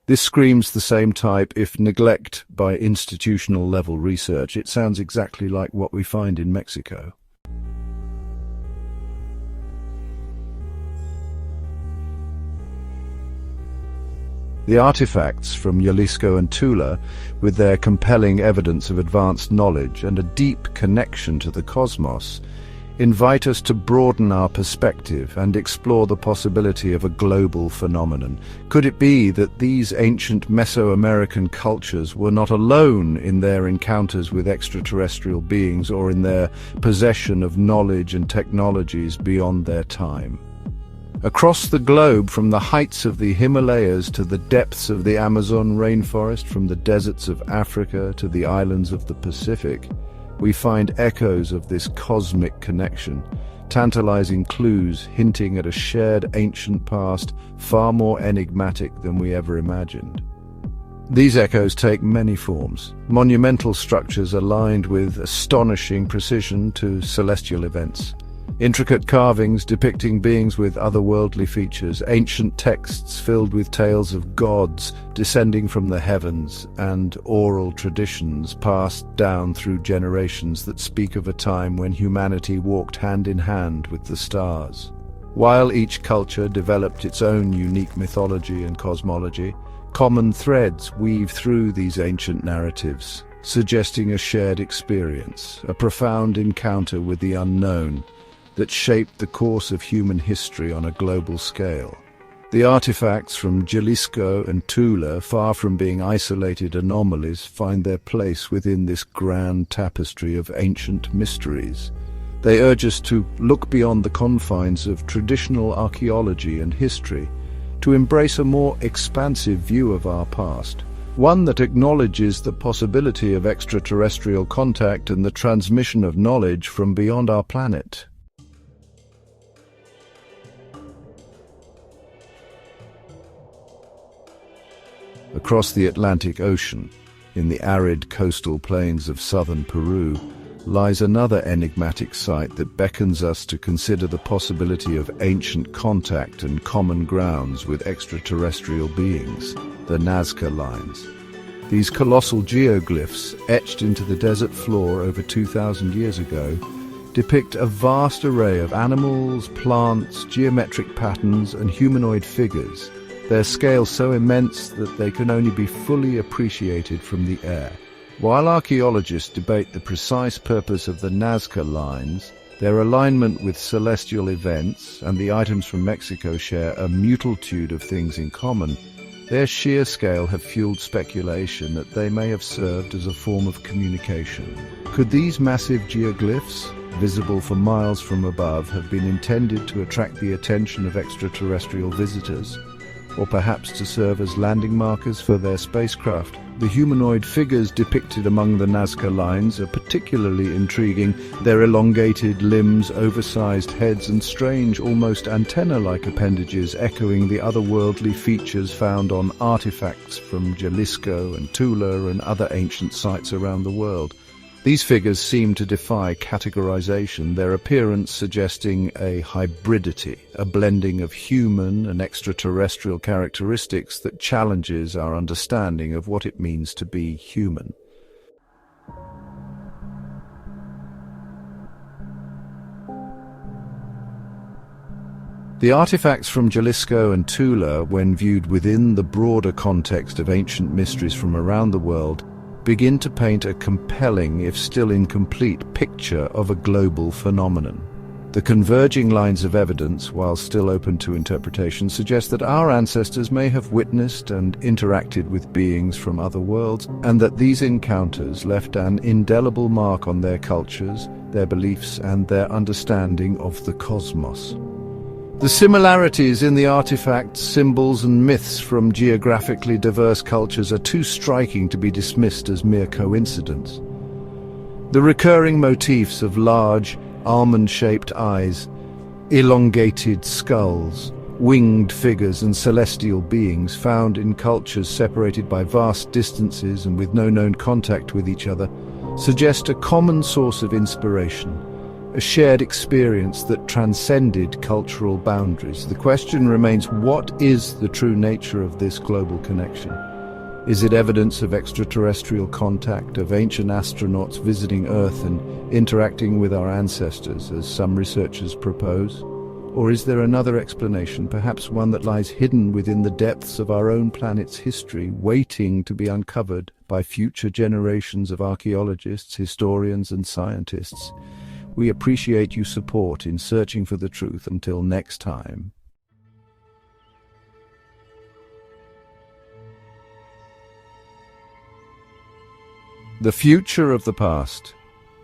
This screams the same type, if neglect by institutional-level research. It sounds exactly like what we find in Mexico. The artifacts from Jalisco and Tula, with their compelling evidence of advanced knowledge and a deep connection to the cosmos, invite us to broaden our perspective and explore the possibility of a global phenomenon. Could it be that these ancient Mesoamerican cultures were not alone in their encounters with extraterrestrial beings or in their possession of knowledge and technologies beyond their time? Across the globe, from the heights of the Himalayas to the depths of the Amazon rainforest, from the deserts of Africa to the islands of the Pacific, we find echoes of this cosmic connection, tantalizing clues hinting at a shared ancient past far more enigmatic than we ever imagined. These echoes take many forms: monumental structures aligned with astonishing precision to celestial events, intricate carvings depicting beings with otherworldly features, ancient texts filled with tales of gods descending from the heavens, and oral traditions passed down through generations that speak of a time when humanity walked hand in hand with the stars. While each culture developed its own unique mythology and cosmology, common threads weave through these ancient narratives, suggesting a shared experience, a profound encounter with the unknown that shaped the course of human history on a global scale. The artifacts from Jalisco and Tula, far from being isolated anomalies, find their place within this grand tapestry of ancient mysteries. They urge us to look beyond the confines of traditional archaeology and history, to embrace a more expansive view of our past, one that acknowledges the possibility of extraterrestrial contact and the transmission of knowledge from beyond our planet. Across the Atlantic Ocean, in the arid coastal plains of southern Peru, lies another enigmatic site that beckons us to consider the possibility of ancient contact and common grounds with extraterrestrial beings, the Nazca Lines. These colossal geoglyphs, etched into the desert floor over 2,000 years ago, depict a vast array of animals, plants, geometric patterns, and humanoid figures, their scale so immense that they can only be fully appreciated from the air. While archaeologists debate the precise purpose of the Nazca Lines, their alignment with celestial events, and the items from Mexico share a multitude of things in common, their sheer scale have fueled speculation that they may have served as a form of communication. Could these massive geoglyphs, visible for miles from above, have been intended to attract the attention of extraterrestrial visitors, or perhaps to serve as landing markers for their spacecraft. The humanoid figures depicted among the Nazca lines are particularly intriguing. Their elongated limbs, oversized heads, and strange, almost antenna-like appendages echoing the otherworldly features found on artifacts from Jalisco and Tula and other ancient sites around the world. These figures seem to defy categorization, their appearance suggesting a hybridity, a blending of human and extraterrestrial characteristics that challenges our understanding of what it means to be human. The artifacts from Jalisco and Tula, when viewed within the broader context of ancient mysteries from around the world, begin to paint a compelling, if still incomplete, picture of a global phenomenon. The converging lines of evidence, while still open to interpretation, suggest that our ancestors may have witnessed and interacted with beings from other worlds, and that these encounters left an indelible mark on their cultures, their beliefs, and their understanding of the cosmos. The similarities in the artifacts, symbols, and myths from geographically diverse cultures are too striking to be dismissed as mere coincidence. The recurring motifs of large, almond-shaped eyes, elongated skulls, winged figures, and celestial beings found in cultures separated by vast distances and with no known contact with each other suggest a common source of inspiration, a shared experience that transcended cultural boundaries. The question remains, what is the true nature of this global connection? Is it evidence of extraterrestrial contact, of ancient astronauts visiting Earth and interacting with our ancestors, as some researchers propose? Or is there another explanation, perhaps one that lies hidden within the depths of our own planet's history, waiting to be uncovered by future generations of archaeologists, historians, and scientists? We appreciate your support in searching for the truth. Until next time. The future of the past.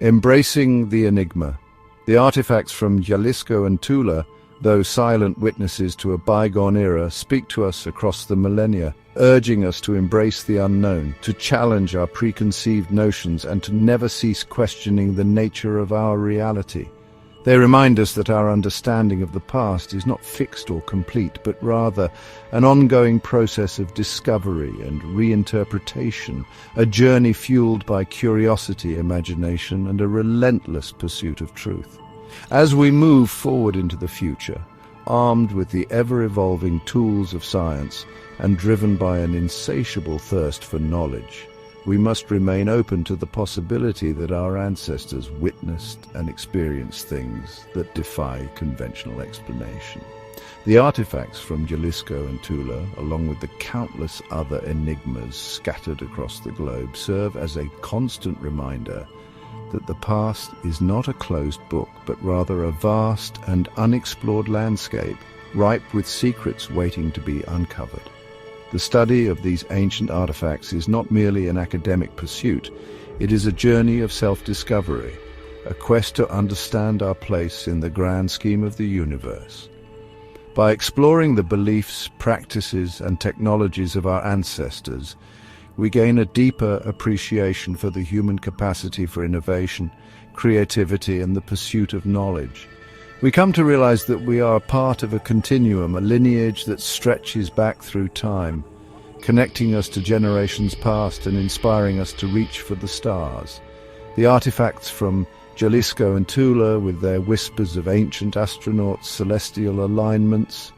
Embracing the enigma. The artifacts from Jalisco and Tula, though silent witnesses to a bygone era, speak to us across the millennia, urging us to embrace the unknown, to challenge our preconceived notions, and to never cease questioning the nature of our reality. They remind us that our understanding of the past is not fixed or complete, but rather an ongoing process of discovery and reinterpretation, a journey fueled by curiosity, imagination, and a relentless pursuit of truth. As we move forward into the future, armed with the ever-evolving tools of science and driven by an insatiable thirst for knowledge, we must remain open to the possibility that our ancestors witnessed and experienced things that defy conventional explanation. The artifacts from Jalisco and Tula, along with the countless other enigmas scattered across the globe, serve as a constant reminder that the past is not a closed book, but rather a vast and unexplored landscape, ripe with secrets waiting to be uncovered. The study of these ancient artifacts is not merely an academic pursuit, it is a journey of self-discovery, a quest to understand our place in the grand scheme of the universe. By exploring the beliefs, practices, and technologies of our ancestors, we gain a deeper appreciation for the human capacity for innovation, creativity, and the pursuit of knowledge. We come to realize that we are part of a continuum, a lineage that stretches back through time, connecting us to generations past and inspiring us to reach for the stars. The artifacts from Jalisco and Tula, with their whispers of ancient astronauts, celestial alignments,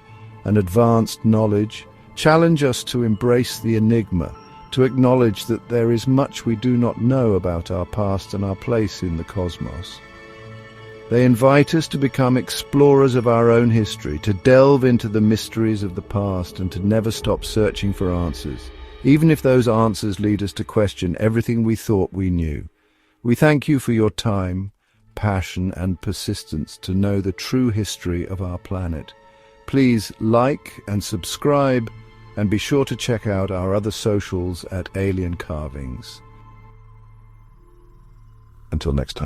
and advanced knowledge, challenge us to embrace the enigma, to acknowledge that there is much we do not know about our past and our place in the cosmos. They invite us to become explorers of our own history, to delve into the mysteries of the past and to never stop searching for answers, even if those answers lead us to question everything we thought we knew. We thank you for your time, passion, and persistence to know the true history of our planet. Please like and subscribe, and be sure to check out our other socials at Alien Carvings. Until next time.